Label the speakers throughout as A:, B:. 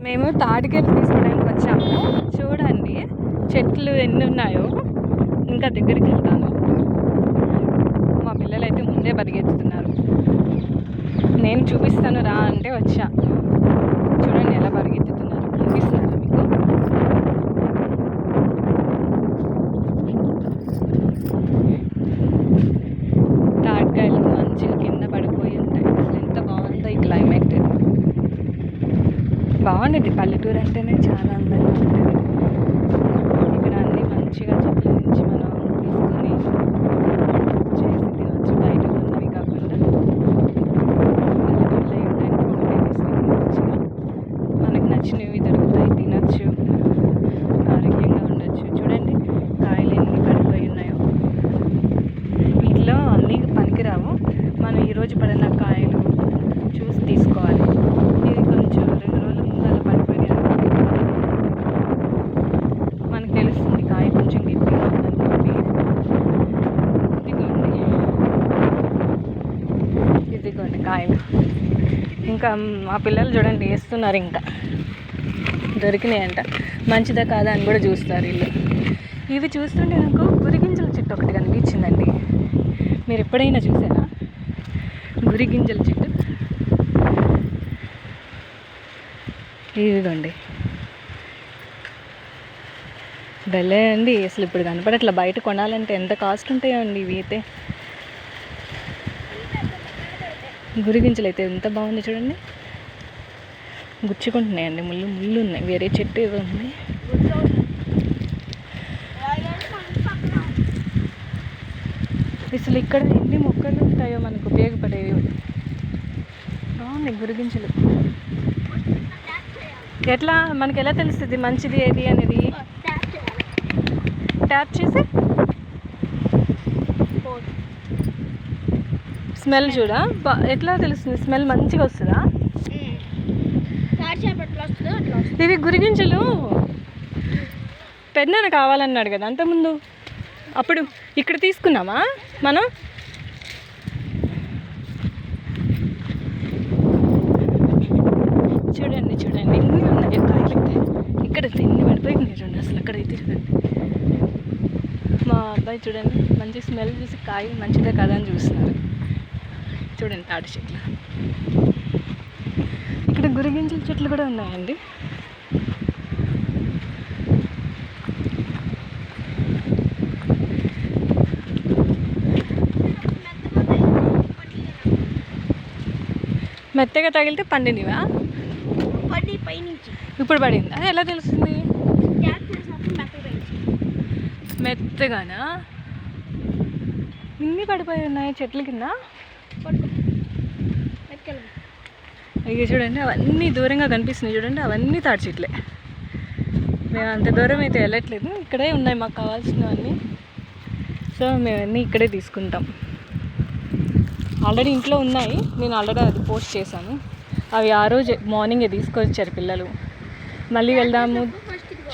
A: మేము తాటికెళ్ళి తీసుకోవడానికి వచ్చాము. చూడండి చెట్లు ఎన్ని ఉన్నాయో. ఇంకా దగ్గరికి వెళ్తాను. మా పిల్లలు అయితే ముందే పరిగెత్తుతున్నారు. నేను చూపిస్తాను రా అంటే వచ్చా. చూడండి ఎలా పరిగెత్తుతున్నారు. కనిపిస్తున్నారా మీకు? తాటికాయలు మంచిగా కింద పడిపోయి ఉంటాయి. అసలు ఎంత బాగుందో ఈ క్లైమేట్. బాగుండేది. పల్లెటూరు అంటేనే చాలా అందంగా ఉంటుంది. ఇక్కడ అన్నీ మంచిగా చెట్ల నుంచి మనం తీసుకొని చేసి తినచ్చు. బయట ఉన్నవి కాకుండా పల్లెటూరులో ఏంటంటే ఒకటే వేసుకొని మంచిగా మనకు నచ్చినవి దొరుకుతాయి, తినచ్చు, ఆరోగ్యంగా ఉండొచ్చు. చూడండి కాయలు ఎన్ని పడిపోయి ఉన్నాయో. వీటిలో అన్నీ పనికిరావు. మనం ఈరోజు పడిన కాయలు చూసి తీసుకోవాలి. ఇది కొంచెం 2 రోజుల ముందు అలా పడిపోయి మనకు తెలుస్తుంది కాయ కొంచెం గట్టిగా ఉందని చెప్పి. ఇదిగోండి కాయలు. ఇంకా మా పిల్లలు చూడండి వేస్తున్నారు. ఇంకా దొరికినాయంట. మంచిదా కాదా అని కూడా చూస్తారు వీళ్ళు. ఇవి చూస్తుంటే నాకు గురిగింజల చెట్టు ఒకటి కనిపించిందండి. మీరు ఎప్పుడైనా చూసారా గురిగింజల చెట్టు? ఇదిగోండి భలే అండి. అసలు ఇప్పుడు కనపడట్లా. బయట కొనాలంటే ఎంత కాస్ట్ ఉంటాయో అండి ఇవి అయితే. గురిగింజలు అయితే ఎంత బాగుంది చూడండి. గుచ్చుకుంటున్నాయండి. ముళ్ళు ఉన్నాయి. వేరే చెట్టు ఏదో ఉంది. అసలు ఇక్కడ ఎన్ని మొక్కలు ఉంటాయో మనకు ఉపయోగపడేవి. బాగుంది గురిగింజలు. ఎట్లా మనకి ఎలా తెలుస్తుంది మంచిది ఏది అనేది? ట్యాప్ చేసి స్మెల్ చూడా. ఎట్లా తెలుస్తుంది? స్మెల్ మంచిగా వస్తుందా? ఇవి గురిగింజలు పెద్దన కావాలన్నాడు కదా అంతకుముందు. అప్పుడు ఇక్కడ తీసుకున్నామా మనం? చూడండి చూడండి ఎన్ని ఉన్నాయి కాయలు. ఇక్కడ ఎన్ని పడిపోయింది చూడండి. అసలు అక్కడైతే చూడండి. మా అబ్బాయి చూడండి మంచి స్మెల్ చూసి కాయ మంచిదే కదా అని చూస్తున్నారు. చూడండి తాటి చెట్లు. ఇక్కడ గురిగింజల చెట్లు కూడా ఉన్నాయండి. మెత్తగా తగిలితే పండినవా? ఇప్పుడు పడింది. అది ఎలా తెలుస్తుంది? మెత్తగానా? ఇన్ని పడిపోయి ఉన్నాయి చెట్ల కింద. అయ్యో చూడండి అవన్నీ దూరంగా కనిపిస్తున్నాయి చూడండి. అవన్నీ తాటి చెట్లే. మేము అంత దూరం అయితే వెళ్ళట్లేదు. ఇక్కడే ఉన్నాయి మాకు కావాల్సినవన్నీ. సో మేము అన్నీ ఇక్కడే తీసుకుంటాం. ఆల్రెడీ ఇంట్లో ఉన్నాయి. నేను ఆల్రెడీ అది పోస్ట్ చేశాను. అవి ఆ రోజు మార్నింగే తీసుకొచ్చారు పిల్లలు. మళ్ళీ వెళ్దాము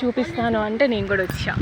A: చూపిస్తాను అంటే నేను కూడా వచ్చా.